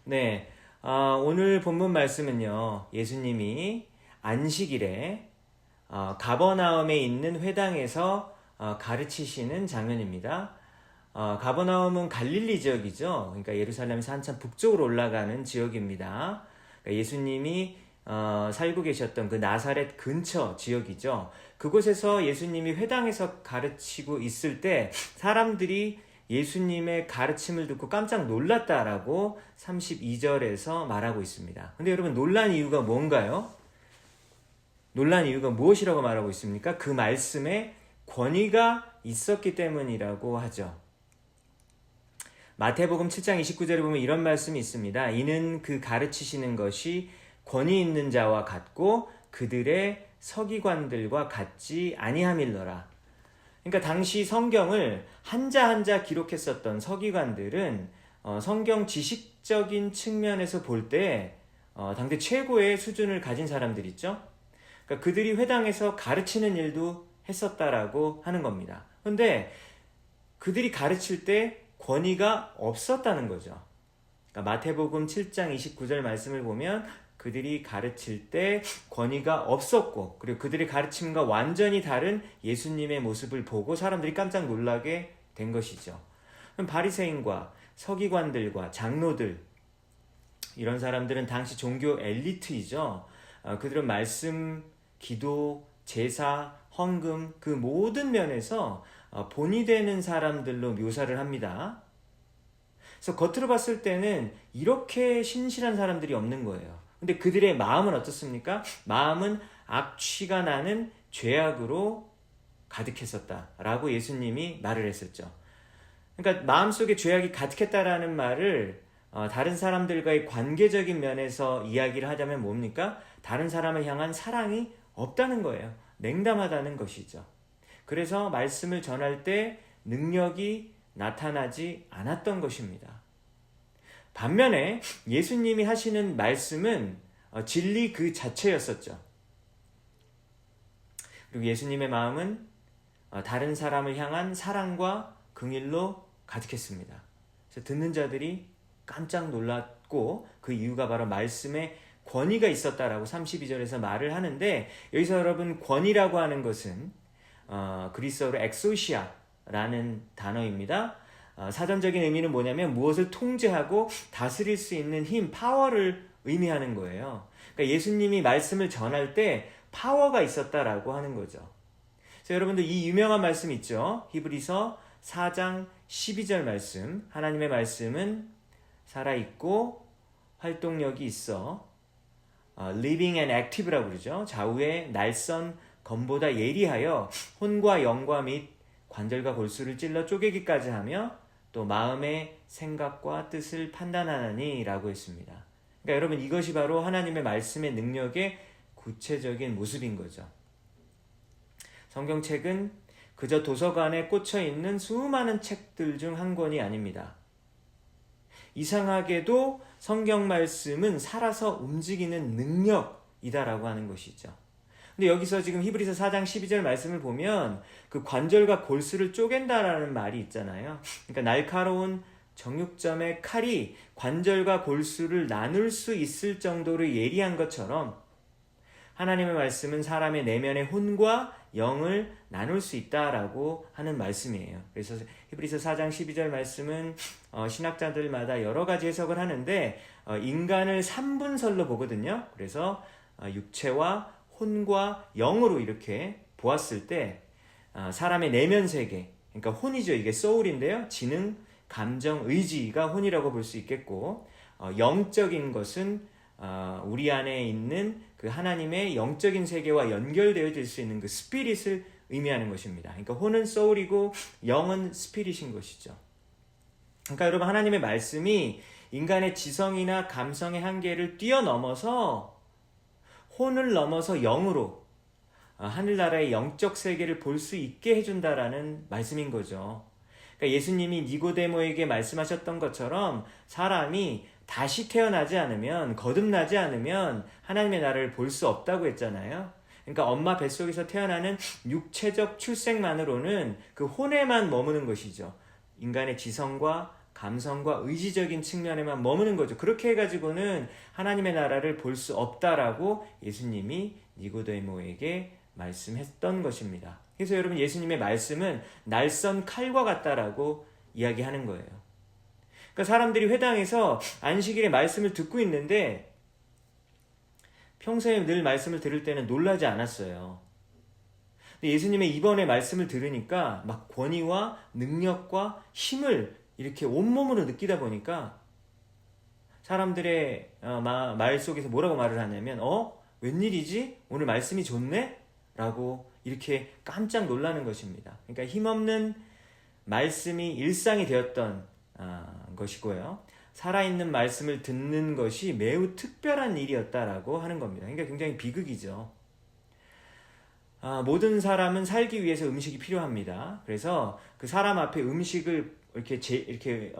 네, 오늘 본문 말씀은요, 예수님이 안식일에 가버나움에 있는 회당에서 가르치시는 장면입니다. 가버나움은 갈릴리 지역이죠. 그러니까 예루살렘에서 한참 북쪽으로 올라가는 지역입니다. 그러니까 예수님이 살고 계셨던 그 나사렛 근처 지역이죠. 그곳에서 예수님이 회당에서 가르치고 있을 때 사람들이 예수님의 가르침을 듣고 깜짝 놀랐다라고 32절에서 말하고 있습니다. 근데 여러분 놀란 이유가 뭔가요? 놀란 이유가 무엇이라고 말하고 있습니까? 그 말씀에 권위가 있었기 때문이라고 하죠. 마태복음 7장 29절에 보면 이런 말씀이 있습니다. 이는 그 가르치시는 것이 권위 있는 자와 같고 그들의 서기관들과 같지 아니함일러라. 그러니까 당시 성경을 한자 한자 기록했었던 서기관들은 성경 지식적인 측면에서 볼 때 당대 최고의 수준을 가진 사람들 있죠. 그러니까 그들이 회당에서 가르치는 일도 했었다라고 하는 겁니다. 그런데 그들이 가르칠 때 권위가 없었다는 거죠. 그러니까 마태복음 7장 29절 말씀을 보면 그들이 가르칠 때 권위가 없었고 그리고 그들의 가르침과 완전히 다른 예수님의 모습을 보고 사람들이 깜짝 놀라게 된 것이죠. 그럼 바리새인과 서기관들과 장로들 이런 사람들은 당시 종교 엘리트이죠. 그들은 말씀, 기도, 제사, 헌금 그 모든 면에서 본이 되는 사람들로 묘사를 합니다. 그래서 겉으로 봤을 때는 이렇게 신실한 사람들이 없는 거예요. 근데 그들의 마음은 어떻습니까? 마음은 악취가 나는 죄악으로 가득했었다라고 예수님이 말을 했었죠. 그러니까 마음속에 죄악이 가득했다라는 말을 다른 사람들과의 관계적인 면에서 이야기를 하자면 뭡니까? 다른 사람을 향한 사랑이 없다는 거예요. 냉담하다는 것이죠. 그래서 말씀을 전할 때 능력이 나타나지 않았던 것입니다. 반면에 예수님이 하시는 말씀은 진리 그 자체였었죠. 그리고 예수님의 마음은 다른 사람을 향한 사랑과 긍휼로 가득했습니다. 그래서 듣는 자들이 깜짝 놀랐고 그 이유가 바로 말씀에 권위가 있었다라고 32절에서 말을 하는데 여기서 여러분 권위라고 하는 것은 그리스어로 엑소시아라는 단어입니다. 사전적인 의미는 뭐냐면 무엇을 통제하고 다스릴 수 있는 힘, 파워를 의미하는 거예요. 그러니까 예수님이 말씀을 전할 때 파워가 있었다라고 하는 거죠. 그래서 여러분들 이 유명한 말씀 있죠. 히브리서 4장 12절 말씀. 하나님의 말씀은 살아있고 활동력이 있어 living and active라고 그러죠. 좌우의 날선 검보다 예리하여 혼과 영과 및 관절과 골수를 찔러 쪼개기까지 하며 또 마음의 생각과 뜻을 판단하나니 라고 했습니다. 그러니까 여러분 이것이 바로 하나님의 말씀의 능력의 구체적인 모습인 거죠. 성경책은 그저 도서관에 꽂혀있는 수많은 책들 중 한 권이 아닙니다. 이상하게도 성경 말씀은 살아서 움직이는 능력이다라고 하는 것이죠. 근데 여기서 지금 히브리서 4장 12절 말씀을 보면 그 관절과 골수를 쪼갠다라는 말이 있잖아요. 그러니까 날카로운 정육점의 칼이 관절과 골수를 나눌 수 있을 정도로 예리한 것처럼 하나님의 말씀은 사람의 내면의 혼과 영을 나눌 수 있다라고 하는 말씀이에요. 그래서 히브리서 4장 12절 말씀은 신학자들마다 여러 가지 해석을 하는데 인간을 3분설로 보거든요. 그래서 육체와 혼과 영으로 이렇게 보았을 때 사람의 내면 세계, 그러니까 혼이죠. 이게 소울인데요. 지능, 감정, 의지가 혼이라고 볼 수 있겠고 영적인 것은 우리 안에 있는 그 하나님의 영적인 세계와 연결되어질 수 있는 그 스피릿을 의미하는 것입니다. 그러니까 혼은 소울이고 영은 스피릿인 것이죠. 그러니까 여러분 하나님의 말씀이 인간의 지성이나 감성의 한계를 뛰어넘어서 혼을 넘어서 영으로 하늘나라의 영적 세계를 볼 수 있게 해준다라는 말씀인 거죠. 그러니까 예수님이 니고데모에게 말씀하셨던 것처럼 사람이 다시 태어나지 않으면, 거듭나지 않으면 하나님의 나라를 볼 수 없다고 했잖아요. 그러니까 엄마 뱃속에서 태어나는 육체적 출생만으로는 그 혼에만 머무는 것이죠. 인간의 지성과 감성과 의지적인 측면에만 머무는 거죠. 그렇게 해가지고는 하나님의 나라를 볼 수 없다라고 예수님이 니고데모에게 말씀했던 것입니다. 그래서 여러분, 예수님의 말씀은 날선 칼과 같다라고 이야기하는 거예요. 그러니까 사람들이 회당에서 안식일에 말씀을 듣고 있는데 평소에 늘 말씀을 들을 때는 놀라지 않았어요. 근데 예수님의 이번에 말씀을 들으니까 막 권위와 능력과 힘을 이렇게 온몸으로 느끼다 보니까 사람들의 말 속에서 뭐라고 말을 하냐면 웬일이지? 오늘 말씀이 좋네? 라고 이렇게 깜짝 놀라는 것입니다. 그러니까 힘없는 말씀이 일상이 되었던 것이고요. 살아있는 말씀을 듣는 것이 매우 특별한 일이었다라고 하는 겁니다. 그러니까 굉장히 비극이죠. 모든 사람은 살기 위해서 음식이 필요합니다. 그래서 그 사람 앞에 음식을 이렇게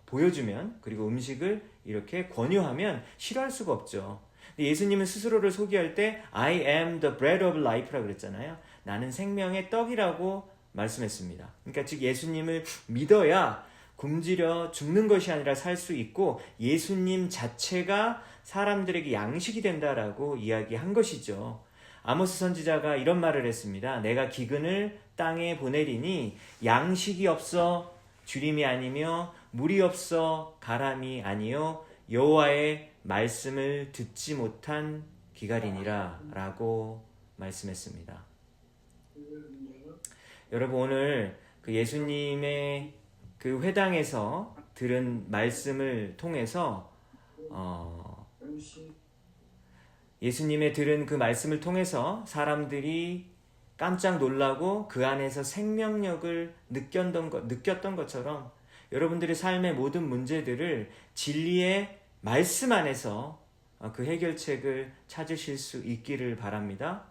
보여주면, 그리고 음식을 이렇게 권유하면 싫어할 수가 없죠. 근데 예수님은 스스로를 소개할 때 I am the bread of life라고 그랬잖아요. 나는 생명의 떡이라고 말씀했습니다. 그러니까 즉 예수님을 믿어야 굶주려 죽는 것이 아니라 살 수 있고 예수님 자체가 사람들에게 양식이 된다라고 이야기한 것이죠. 아모스 선지자가 이런 말을 했습니다. 내가 기근을 땅에 보내리니 양식이 없어 주림이 아니며 물이 없어 가람이 아니요 여호와의 말씀을 듣지 못한 기갈이니라 라고 말씀했습니다. 여러분, 오늘 그 예수님의 그 회당에서 들은 말씀을 통해서 예수님의 들은 그 말씀을 통해서 사람들이 깜짝 놀라고 그 안에서 생명력을 느꼈던 것처럼 여러분들의 삶의 모든 문제들을 진리의 말씀 안에서 그 해결책을 찾으실 수 있기를 바랍니다.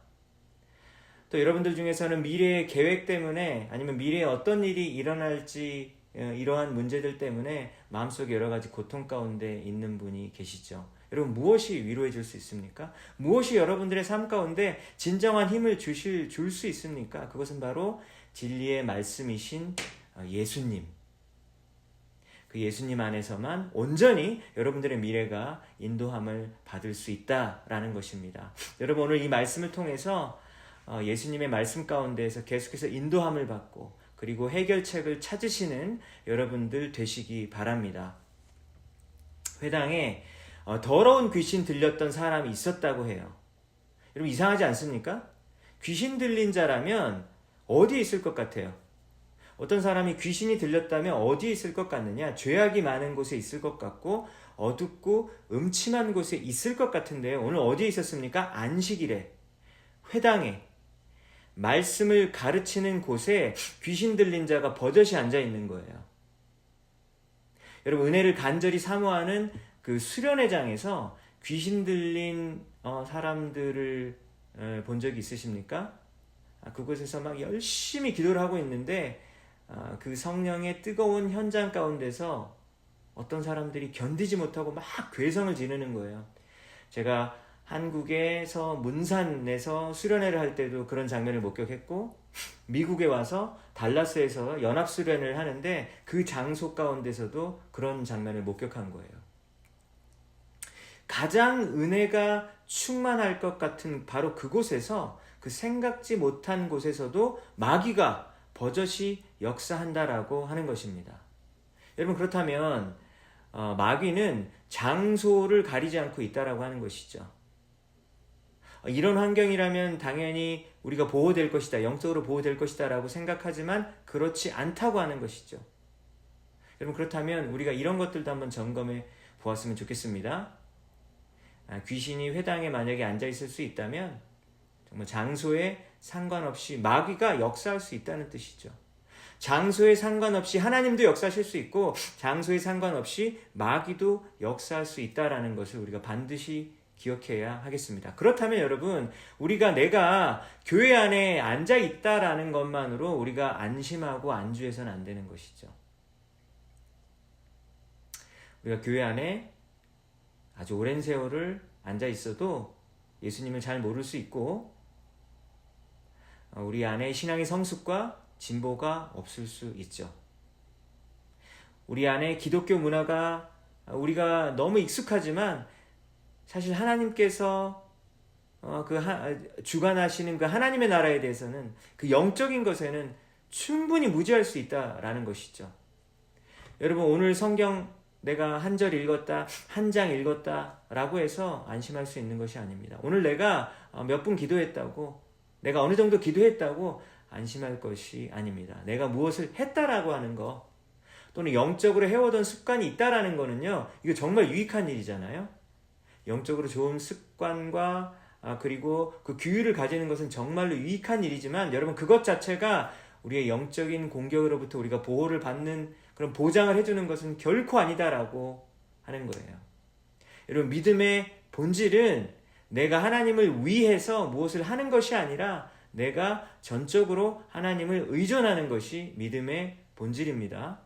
또 여러분들 중에서는 미래의 계획 때문에 아니면 미래에 어떤 일이 일어날지 이러한 문제들 때문에 마음속에 여러 가지 고통 가운데 있는 분이 계시죠. 여러분, 무엇이 위로해 줄 수 있습니까? 무엇이 여러분들의 삶 가운데 진정한 힘을 줄 수 있습니까? 그것은 바로 진리의 말씀이신 예수님. 그 예수님 안에서만 온전히 여러분들의 미래가 인도함을 받을 수 있다라는 것입니다. 여러분, 오늘 이 말씀을 통해서 예수님의 말씀 가운데에서 계속해서 인도함을 받고 그리고 해결책을 찾으시는 여러분들 되시기 바랍니다. 회당에 더러운 귀신 들렸던 사람이 있었다고 해요. 여러분, 이상하지 않습니까? 귀신 들린 자라면 어디에 있을 것 같아요? 어떤 사람이 귀신이 들렸다면 어디에 있을 것 같느냐? 죄악이 많은 곳에 있을 것 같고 어둡고 음침한 곳에 있을 것 같은데요. 오늘 어디에 있었습니까? 안식일에, 회당에, 말씀을 가르치는 곳에 귀신 들린 자가 버젓이 앉아 있는 거예요. 여러분, 은혜를 간절히 사모하는 그 수련회장에서 귀신 들린 사람들을 본 적이 있으십니까? 그곳에서 막 열심히 기도를 하고 있는데 그 성령의 뜨거운 현장 가운데서 어떤 사람들이 견디지 못하고 막 괴성을 지르는 거예요. 제가 한국에서 문산에서 수련회를 할 때도 그런 장면을 목격했고, 미국에 와서 달라스에서 연합수련을 하는데 그 장소 가운데서도 그런 장면을 목격한 거예요. 가장 은혜가 충만할 것 같은 바로 그곳에서, 그 생각지 못한 곳에서도 마귀가 버젓이 역사한다라고 하는 것입니다. 여러분, 그렇다면 마귀는 장소를 가리지 않고 있다라고 하는 것이죠. 이런 환경이라면 당연히 우리가 보호될 것이다, 영적으로 보호될 것이다 라고 생각하지만 그렇지 않다고 하는 것이죠. 여러분, 그렇다면 우리가 이런 것들도 한번 점검해 보았으면 좋겠습니다. 귀신이 회당에 만약에 앉아 있을 수 있다면 정말 장소에 상관없이 마귀가 역사할 수 있다는 뜻이죠. 장소에 상관없이 하나님도 역사하실 수 있고 장소에 상관없이 마귀도 역사할 수 있다는 것을 우리가 반드시 기억해야 하겠습니다. 그렇다면 여러분, 내가 교회 안에 앉아 있다라는 것만으로 우리가 안심하고 안주해서는 안 되는 것이죠. 우리가 교회 안에 아주 오랜 세월을 앉아 있어도 예수님을 잘 모를 수 있고 우리 안에 신앙의 성숙과 진보가 없을 수 있죠. 우리 안에 기독교 문화가 우리가 너무 익숙하지만 사실 하나님께서 주관하시는 그 하나님의 나라에 대해서는 그 영적인 것에는 충분히 무지할 수 있다라는 것이죠. 여러분, 오늘 성경 내가 한 절 읽었다, 한 장 읽었다 라고 해서 안심할 수 있는 것이 아닙니다. 오늘 내가 몇 분 기도했다고, 내가 어느 정도 기도했다고 안심할 것이 아닙니다. 내가 무엇을 했다라고 하는 거, 또는 영적으로 해오던 습관이 있다라는 거는요, 이거 정말 유익한 일이잖아요. 영적으로 좋은 습관과 그리고 그 규율을 가지는 것은 정말로 유익한 일이지만, 여러분, 그것 자체가 우리의 영적인 공격으로부터 우리가 보호를 받는 그런 보장을 해주는 것은 결코 아니다라고 하는 거예요. 여러분, 믿음의 본질은 내가 하나님을 위해서 무엇을 하는 것이 아니라 내가 전적으로 하나님을 의존하는 것이 믿음의 본질입니다.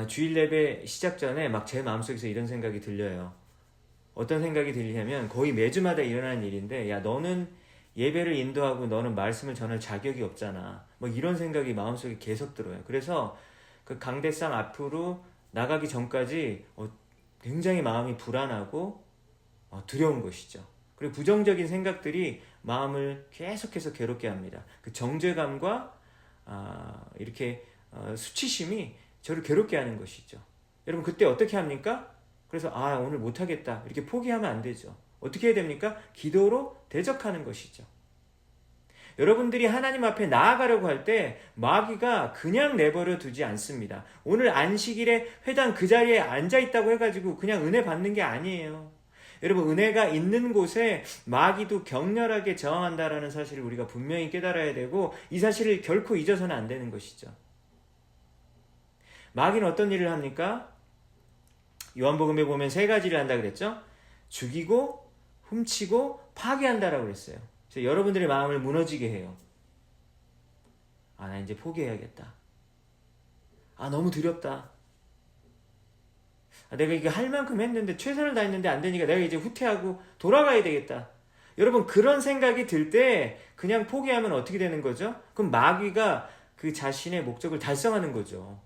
주일 예배 시작 전에 막 제 마음속에서 이런 생각이 들려요. 어떤 생각이 들리냐면, 거의 매주마다 일어나는 일인데, 야, 너는 예배를 인도하고 너는 말씀을 전할 자격이 없잖아. 뭐 이런 생각이 마음속에 계속 들어요. 그래서 그 강대상 앞으로 나가기 전까지 굉장히 마음이 불안하고 두려운 것이죠. 그리고 부정적인 생각들이 마음을 계속해서 괴롭게 합니다. 그 정죄감과 이렇게 수치심이 저를 괴롭게 하는 것이죠. 여러분, 그때 어떻게 합니까? 그래서 오늘 못하겠다 이렇게 포기하면 안 되죠. 어떻게 해야 됩니까? 기도로 대적하는 것이죠. 여러분들이 하나님 앞에 나아가려고 할 때 마귀가 그냥 내버려 두지 않습니다. 오늘 안식일에 회당 그 자리에 앉아있다고 해가지고 그냥 은혜 받는 게 아니에요. 여러분, 은혜가 있는 곳에 마귀도 격렬하게 저항한다라는 사실을 우리가 분명히 깨달아야 되고, 이 사실을 결코 잊어서는 안 되는 것이죠. 마귀는 어떤 일을 합니까? 요한복음에 보면 3가지를 한다 그랬죠? 죽이고, 훔치고, 파괴한다라고 그랬어요. 그래서 여러분들의 마음을 무너지게 해요. 나 이제 포기해야겠다. 너무 두렵다. 내가 이거 할 만큼 했는데, 최선을 다했는데 안 되니까 내가 이제 후퇴하고 돌아가야 되겠다. 여러분, 그런 생각이 들 때 그냥 포기하면 어떻게 되는 거죠? 그럼 마귀가 그 자신의 목적을 달성하는 거죠.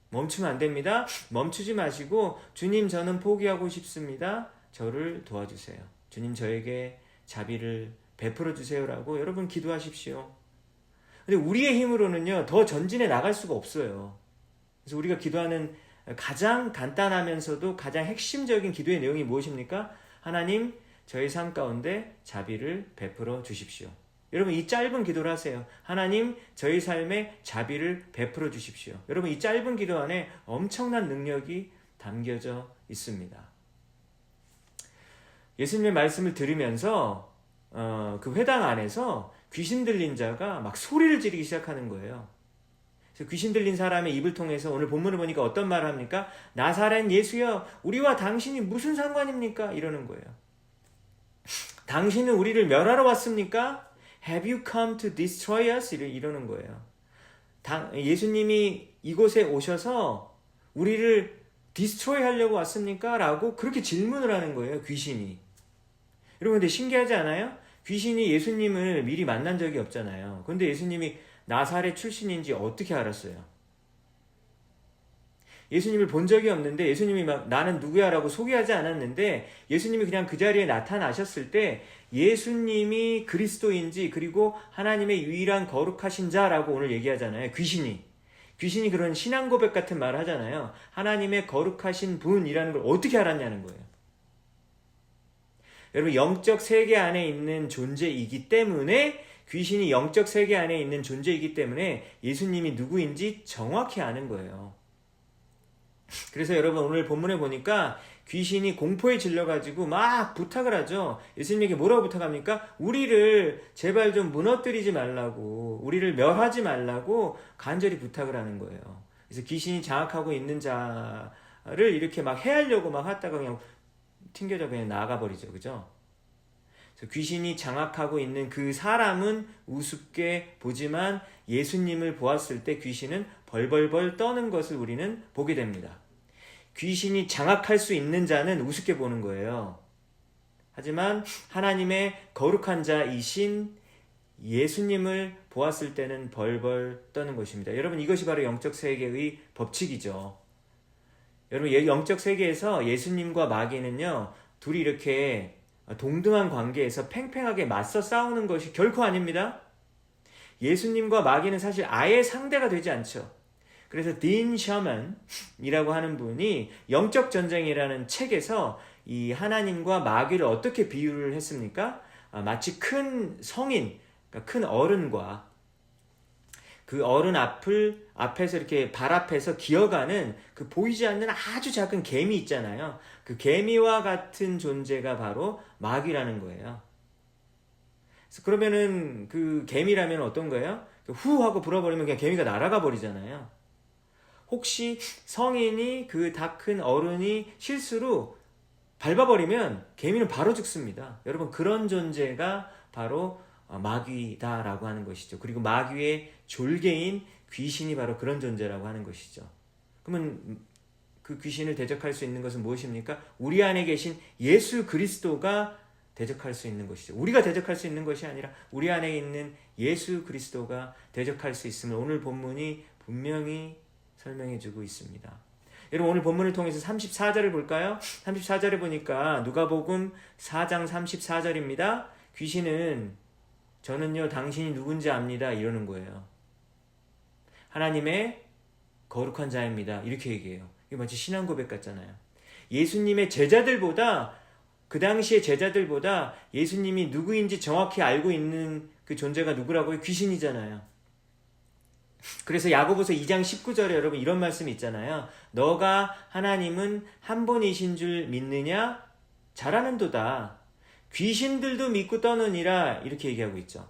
멈추면 안 됩니다. 멈추지 마시고, 주님, 저는 포기하고 싶습니다. 저를 도와주세요. 주님, 저에게 자비를 베풀어 주세요라고 여러분 기도하십시오. 근데 우리의 힘으로는요, 더 전진해 나갈 수가 없어요. 그래서 우리가 기도하는 가장 간단하면서도 가장 핵심적인 기도의 내용이 무엇입니까? 하나님, 저희 삶 가운데 자비를 베풀어 주십시오. 여러분, 이 짧은 기도를 하세요. 하나님, 저희 삶에 자비를 베풀어 주십시오. 여러분, 이 짧은 기도 안에 엄청난 능력이 담겨져 있습니다. 예수님의 말씀을 들으면서 그 회당 안에서 귀신 들린 자가 막 소리를 지르기 시작하는 거예요. 그래서 귀신 들린 사람의 입을 통해서 오늘 본문을 보니까 어떤 말을 합니까? 나사렛 예수여, 우리와 당신이 무슨 상관입니까? 이러는 거예요. 당신은 우리를 멸하러 왔습니까? Have you come to destroy us? 이러는 거예요. 예수님이 이곳에 오셔서 우리를 디스트로이 하려고 왔습니까? 라고 그렇게 질문을 하는 거예요, 귀신이. 여러분, 근데 신기하지 않아요? 귀신이 예수님을 미리 만난 적이 없잖아요. 그런데 예수님이 나사렛 출신인지 어떻게 알았어요? 예수님을 본 적이 없는데 예수님이 막 나는 누구야 라고 소개하지 않았는데, 예수님이 그냥 그 자리에 나타나셨을 때 예수님이 그리스도인지, 그리고 하나님의 유일한 거룩하신 자라고 오늘 얘기하잖아요. 귀신이 그런 신앙 고백 같은 말을 하잖아요. 하나님의 거룩하신 분이라는 걸 어떻게 알았냐는 거예요. 여러분, 영적 세계 안에 있는 존재이기 때문에, 귀신이 영적 세계 안에 있는 존재이기 때문에 예수님이 누구인지 정확히 아는 거예요. 그래서 여러분, 오늘 본문에 보니까 귀신이 공포에 질려가지고 막 부탁을 하죠. 예수님에게 뭐라고 부탁합니까? 우리를 제발 좀 무너뜨리지 말라고, 우리를 멸하지 말라고 간절히 부탁을 하는 거예요. 그래서 귀신이 장악하고 있는 자를 이렇게 막 해하려고 막 하다가 그냥 튕겨져 그냥 나가버리죠. 그죠? 그래서 귀신이 장악하고 있는 그 사람은 우습게 보지만 예수님을 보았을 때 귀신은 벌벌벌 떠는 것을 우리는 보게 됩니다. 귀신이 장악할 수 있는 자는 우습게 보는 거예요. 하지만 하나님의 거룩한 자이신 예수님을 보았을 때는 벌벌 떠는 것입니다. 여러분, 이것이 바로 영적 세계의 법칙이죠. 여러분, 영적 세계에서 예수님과 마귀는요, 둘이 이렇게 동등한 관계에서 팽팽하게 맞서 싸우는 것이 결코 아닙니다. 예수님과 마귀는 사실 아예 상대가 되지 않죠. 그래서 딘 셔먼이라고 하는 분이 영적 전쟁이라는 책에서 이 하나님과 마귀를 어떻게 비유를 했습니까? 마치 큰 성인, 그러니까 큰 어른과 그 어른 앞에서 이렇게 발 앞에서 기어가는 그 보이지 않는 아주 작은 개미 있잖아요. 그 개미와 같은 존재가 바로 마귀라는 거예요. 그래서 그러면은 그 개미라면 어떤 거예요? 후 하고 불어버리면 그냥 개미가 날아가 버리잖아요. 혹시 성인이 그 다 큰 어른이 실수로 밟아버리면 개미는 바로 죽습니다. 여러분, 그런 존재가 바로 마귀다라고 하는 것이죠. 그리고 마귀의 졸개인 귀신이 바로 그런 존재라고 하는 것이죠. 그러면 그 귀신을 대적할 수 있는 것은 무엇입니까? 우리 안에 계신 예수 그리스도가 대적할 수 있는 것이죠. 우리가 대적할 수 있는 것이 아니라 우리 안에 있는 예수 그리스도가 대적할 수 있음을 오늘 본문이 분명히 설명해 주고 있습니다. 여러분, 오늘 본문을 통해서 34절을 볼까요? 34절에 보니까 누가복음 4장 34절입니다. 귀신은 저는요 당신이 누군지 압니다 이러는 거예요. 하나님의 거룩한 자입니다 이렇게 얘기해요. 이거 마치 신앙 고백 같잖아요. 예수님의 제자들보다, 그 당시의 제자들보다 예수님이 누구인지 정확히 알고 있는 그 존재가 누구라고요? 귀신이잖아요. 그래서 야고보서 2장 19절에 여러분 이런 말씀이 있잖아요. 너가 하나님은 한 분이신 줄 믿느냐? 잘하는도다. 귀신들도 믿고 떠느니라 이렇게 얘기하고 있죠.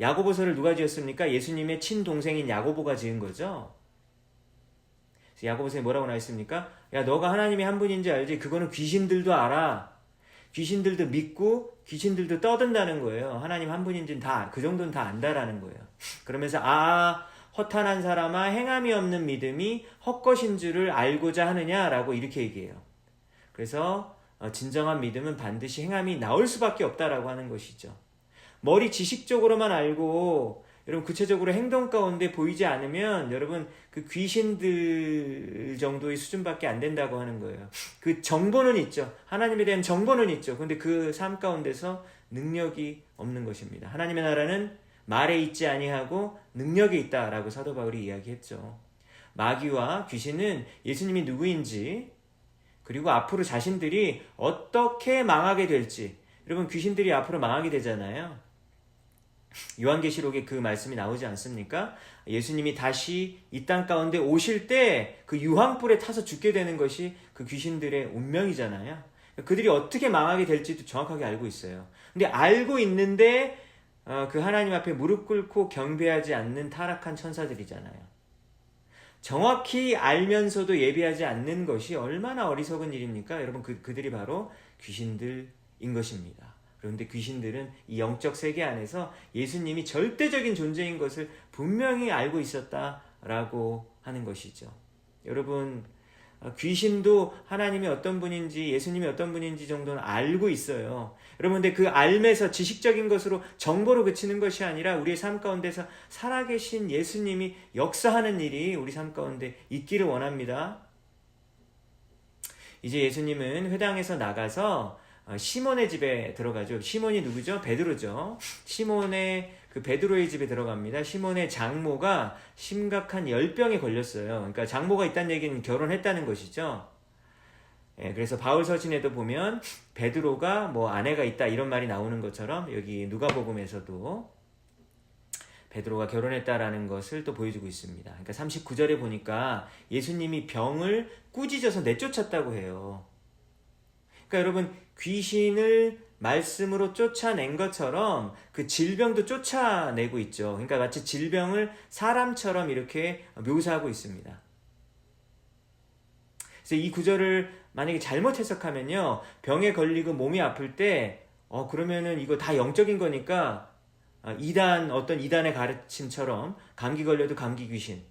야고보서를 누가 지었습니까? 예수님의 친동생인 야고보가 지은 거죠. 그래서 야고보서에 뭐라고 나와 있습니까? 야, 너가 하나님이 한 분인지 알지? 그거는 귀신들도 알아. 귀신들도 믿고 귀신들도 떠든다는 거예요. 하나님 한 분인지는 그 정도는 다 안다라는 거예요. 그러면서 허탄한 사람아, 행함이 없는 믿음이 헛것인 줄을 알고자 하느냐라고 이렇게 얘기해요. 그래서 진정한 믿음은 반드시 행함이 나올 수밖에 없다라고 하는 것이죠. 머리 지식적으로만 알고 여러분 구체적으로 행동 가운데 보이지 않으면 여러분 그 귀신들 정도의 수준밖에 안 된다고 하는 거예요. 그 정보는 있죠. 하나님에 대한 정보는 있죠. 그런데 그 삶 가운데서 능력이 없는 것입니다. 하나님의 나라는 말에 있지 아니하고 능력에 있다라고 사도 바울이 이야기했죠. 마귀와 귀신은 예수님이 누구인지, 그리고 앞으로 자신들이 어떻게 망하게 될지, 여러분 귀신들이 앞으로 망하게 되잖아요. 요한계시록에 그 말씀이 나오지 않습니까? 예수님이 다시 이 땅 가운데 오실 때 그 유황불에 타서 죽게 되는 것이 그 귀신들의 운명이잖아요. 그들이 어떻게 망하게 될지도 정확하게 알고 있어요. 근데 알고 있는데 그 하나님 앞에 무릎 꿇고 경배하지 않는 타락한 천사들이잖아요. 정확히 알면서도 예배하지 않는 것이 얼마나 어리석은 일입니까? 여러분, 그들이 바로 귀신들인 것입니다. 그런데 귀신들은 이 영적 세계 안에서 예수님이 절대적인 존재인 것을 분명히 알고 있었다라고 하는 것이죠. 여러분, 귀신도 하나님이 어떤 분인지 예수님이 어떤 분인지 정도는 알고 있어요. 여러분, 근데 그 알면서 지식적인 것으로 정보로 그치는 것이 아니라 우리의 삶 가운데서 살아계신 예수님이 역사하는 일이 우리 삶 가운데 있기를 원합니다. 이제 예수님은 회당에서 나가서 시몬의 집에 들어가죠. 시몬이 누구죠? 베드로죠. 시몬의 그 베드로의 집에 들어갑니다. 시몬의 장모가 심각한 열병에 걸렸어요. 그러니까 장모가 있다는 얘기는 결혼했다는 것이죠. 그래서 바울 서신에도 보면 베드로가 뭐 아내가 있다 이런 말이 나오는 것처럼 여기 누가복음에서도 베드로가 결혼했다라는 것을 또 보여주고 있습니다. 그러니까 39절에 보니까 예수님이 병을 꾸짖어서 내쫓았다고 해요. 그러니까 여러분, 귀신을 말씀으로 쫓아낸 것처럼 그 질병도 쫓아내고 있죠. 그러니까 마치 질병을 사람처럼 이렇게 묘사하고 있습니다. 그래서 이 구절을 만약에 잘못 해석하면요, 병에 걸리고 몸이 아플 때 그러면은 이거 다 영적인 거니까 어떤 이단의 가르침처럼 감기 걸려도 감기 귀신,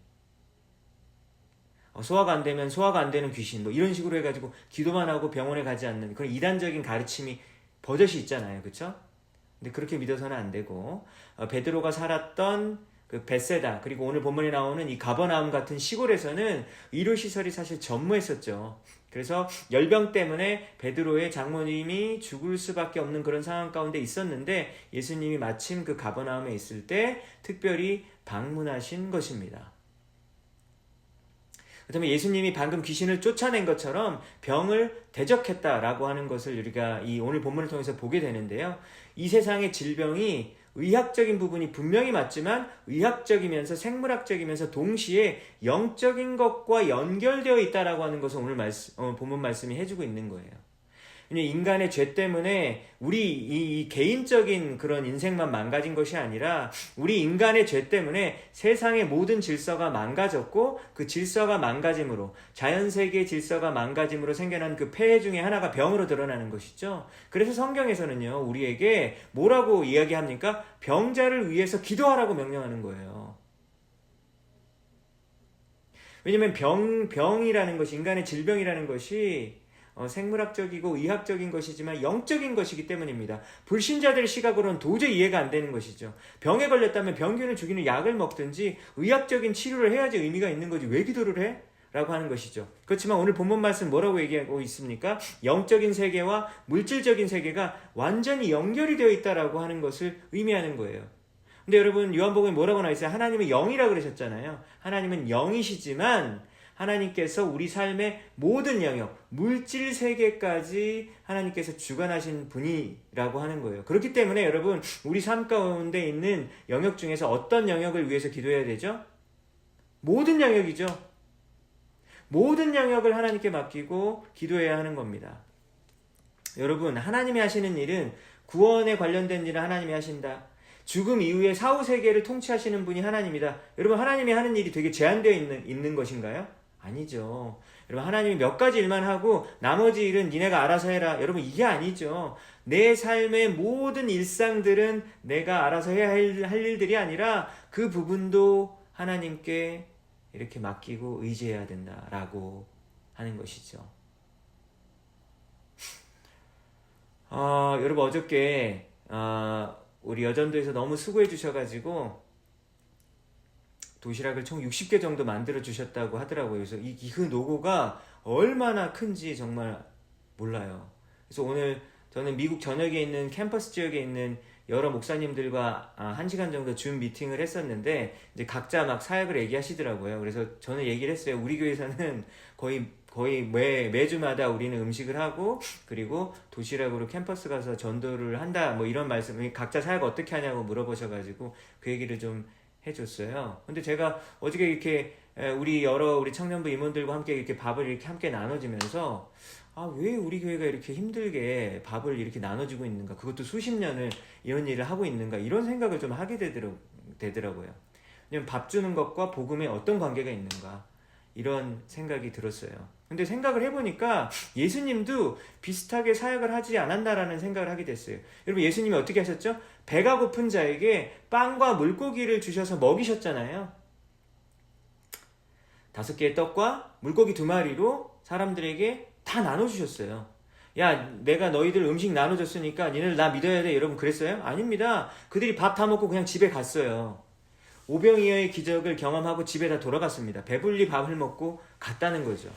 소화가 안 되면 소화가 안 되는 귀신, 뭐 이런 식으로 해가지고 기도만 하고 병원에 가지 않는 그런 이단적인 가르침이 버젓이 있잖아요. 그렇죠? 근데 그렇게 믿어서는 안 되고 베드로가 살았던 그 벳세다 그리고 오늘 본문에 나오는 이 가버나움 같은 시골에서는 의료시설이 사실 전무했었죠. 그래서 열병 때문에 베드로의 장모님이 죽을 수밖에 없는 그런 상황 가운데 있었는데 예수님이 마침 그 가버나움에 있을 때 특별히 방문하신 것입니다. 그다음에 예수님이 방금 귀신을 쫓아낸 것처럼 병을 대적했다라고 하는 것을 우리가 이 오늘 본문을 통해서 보게 되는데요. 이 세상의 질병이 의학적인 부분이 분명히 맞지만 의학적이면서 생물학적이면서 동시에 영적인 것과 연결되어 있다라고 하는 것을 오늘 본문 말씀이 해주고 있는 거예요. 인간의 죄 때문에 우리 이 개인적인 그런 인생만 망가진 것이 아니라 우리 인간의 죄 때문에 세상의 모든 질서가 망가졌고 그 질서가 망가짐으로 자연세계의 질서가 망가짐으로 생겨난 그 폐해 중에 하나가 병으로 드러나는 것이죠. 그래서 성경에서는요 우리에게 뭐라고 이야기합니까? 병자를 위해서 기도하라고 명령하는 거예요. 왜냐하면 병이라는 것이 인간의 질병이라는 것이 생물학적이고 의학적인 것이지만 영적인 것이기 때문입니다. 불신자들의 시각으로는 도저히 이해가 안 되는 것이죠. 병에 걸렸다면 병균을 죽이는 약을 먹든지 의학적인 치료를 해야지 의미가 있는 거지 왜 기도를 해? 라고 하는 것이죠. 그렇지만 오늘 본문 말씀 뭐라고 얘기하고 있습니까? 영적인 세계와 물질적인 세계가 완전히 연결이 되어 있다라고 하는 것을 의미하는 거예요. 근데 여러분 요한복음에 뭐라고 나와 있어요? 하나님은 영이라고 그러셨잖아요. 하나님은 영이시지만 하나님께서 우리 삶의 모든 영역, 물질 세계까지 하나님께서 주관하신 분이라고 하는 거예요. 그렇기 때문에 여러분 우리 삶 가운데 있는 영역 중에서 어떤 영역을 위해서 기도해야 되죠? 모든 영역이죠. 모든 영역을 하나님께 맡기고 기도해야 하는 겁니다. 여러분 하나님이 하시는 일은 구원에 관련된 일을 하나님이 하신다. 죽음 이후에 사후세계를 통치하시는 분이 하나님이다. 여러분 하나님이 하는 일이 되게 제한되어 있는 것인가요? 아니죠. 여러분 하나님이 몇 가지 일만 하고 나머지 일은 니네가 알아서 해라. 여러분 이게 아니죠. 내 삶의 모든 일상들은 내가 알아서 해야 할 일들이 아니라 그 부분도 하나님께 이렇게 맡기고 의지해야 된다라고 하는 것이죠. 여러분 어저께 우리 여전도에서 너무 수고해 주셔가지고 도시락을 총 60개 정도 만들어 주셨다고 하더라고요. 그래서 그 노고가 얼마나 큰지 정말 몰라요. 그래서 오늘 저는 미국 전역에 있는 캠퍼스 지역에 있는 여러 목사님들과 1시간 정도 줌 미팅을 했었는데 이제 각자 막 사역을 얘기하시더라고요. 그래서 저는 얘기를 했어요. 우리 교회에서는 거의 매주마다 우리는 음식을 하고 그리고 도시락으로 캠퍼스 가서 전도를 한다 뭐 이런 말씀 각자 사역 어떻게 하냐고 물어보셔가지고 그 얘기를 좀 해줬어요. 근데 제가 어저께 이렇게 우리 청년부 임원들과 함께 이렇게 밥을 이렇게 함께 나눠주면서 왜 우리 교회가 이렇게 힘들게 밥을 이렇게 나눠주고 있는가? 그것도 수십 년을 이런 일을 하고 있는가? 이런 생각을 좀 하게 되더라고요. 왜냐면 밥 주는 것과 복음에 어떤 관계가 있는가? 이런 생각이 들었어요. 근데 생각을 해보니까 예수님도 비슷하게 사역을 하지 않았나라는 생각을 하게 됐어요. 여러분 예수님이 어떻게 하셨죠? 배가 고픈 자에게 빵과 물고기를 주셔서 먹이셨잖아요. 5개의 떡과 물고기 2마리로 사람들에게 다 나눠주셨어요. 야 내가 너희들 음식 나눠줬으니까 니네들 나 믿어야 돼. 여러분 그랬어요? 아닙니다. 그들이 밥 다 먹고 그냥 집에 갔어요. 오병이어의 기적을 경험하고 집에 다 돌아갔습니다. 배불리 밥을 먹고 갔다는 거죠.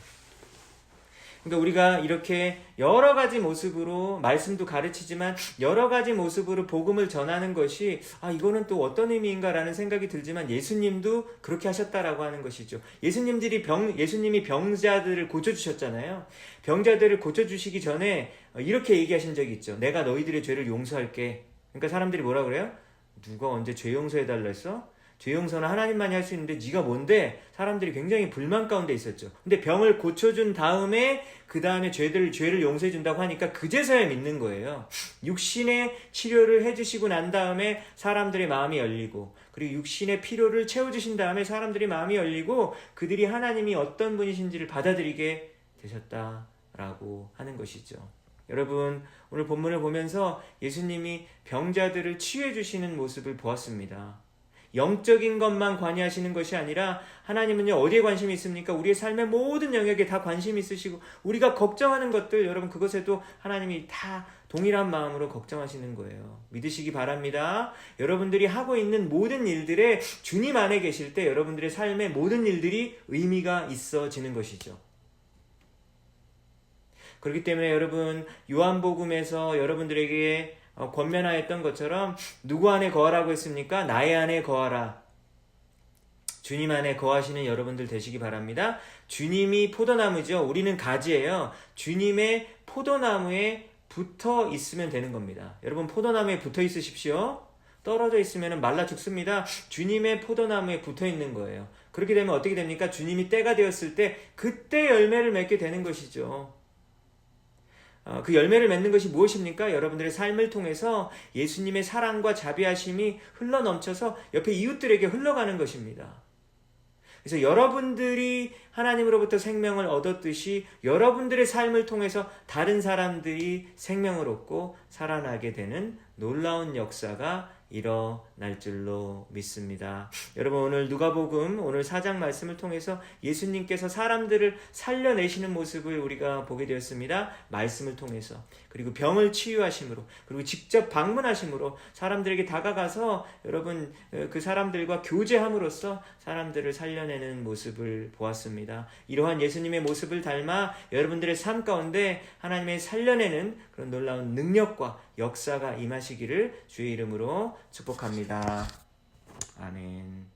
그러니까 우리가 이렇게 여러 가지 모습으로 말씀도 가르치지만 여러 가지 모습으로 복음을 전하는 것이 이거는 또 어떤 의미인가라는 생각이 들지만 예수님도 그렇게 하셨다라고 하는 것이죠. 예수님이 병자들을 고쳐주셨잖아요. 병자들을 고쳐주시기 전에 이렇게 얘기하신 적이 있죠. 내가 너희들의 죄를 용서할게. 그러니까 사람들이 뭐라 그래요? 누가 언제 죄 용서해달라 했어? 죄 용서는 하나님만이 할 수 있는데 네가 뭔데? 사람들이 굉장히 불만 가운데 있었죠. 근데 병을 고쳐준 다음에 그 다음에 죄를 용서해 준다고 하니까 그제서야 믿는 거예요. 육신의 치료를 해주시고 난 다음에 사람들의 마음이 열리고 그리고 육신의 필요를 채워주신 다음에 사람들의 마음이 열리고 그들이 하나님이 어떤 분이신지를 받아들이게 되셨다라고 하는 것이죠. 여러분 오늘 본문을 보면서 예수님이 병자들을 치유해 주시는 모습을 보았습니다. 영적인 것만 관여하시는 것이 아니라 하나님은요 어디에 관심이 있습니까? 우리의 삶의 모든 영역에 다 관심이 있으시고 우리가 걱정하는 것들 여러분 그것에도 하나님이 다 동일한 마음으로 걱정하시는 거예요. 믿으시기 바랍니다. 여러분들이 하고 있는 모든 일들에 주님 안에 계실 때 여러분들의 삶의 모든 일들이 의미가 있어지는 것이죠. 그렇기 때문에 여러분, 요한복음에서 여러분들에게 권면하였던 것처럼 누구 안에 거하라고 했습니까? 나의 안에 거하라. 주님 안에 거하시는 여러분들 되시기 바랍니다. 주님이 포도나무죠. 우리는 가지예요. 주님의 포도나무에 붙어 있으면 되는 겁니다. 여러분, 포도나무에 붙어 있으십시오. 떨어져 있으면 말라 죽습니다. 주님의 포도나무에 붙어 있는 거예요. 그렇게 되면 어떻게 됩니까? 주님이 때가 되었을 때 그때 열매를 맺게 되는 것이죠. 그 열매를 맺는 것이 무엇입니까? 여러분들의 삶을 통해서 예수님의 사랑과 자비하심이 흘러넘쳐서 옆에 이웃들에게 흘러가는 것입니다. 그래서 여러분들이 하나님으로부터 생명을 얻었듯이 여러분들의 삶을 통해서 다른 사람들이 생명을 얻고 살아나게 되는 놀라운 역사가 일어날 줄로 믿습니다. 여러분, 오늘 누가복음 오늘 4장 말씀을 통해서 예수님께서 사람들을 살려내시는 모습을 우리가 보게 되었습니다. 말씀을 통해서, 그리고 병을 치유하심으로, 그리고 직접 방문하심으로 사람들에게 다가가서 여러분 그 사람들과 교제함으로써 사람들을 살려내는 모습을 보았습니다. 이러한 예수님의 모습을 닮아 여러분들의 삶 가운데 하나님의 살려내는 그런 놀라운 능력과 역사가 임하시기를 주의 이름으로 축복합니다. 아멘.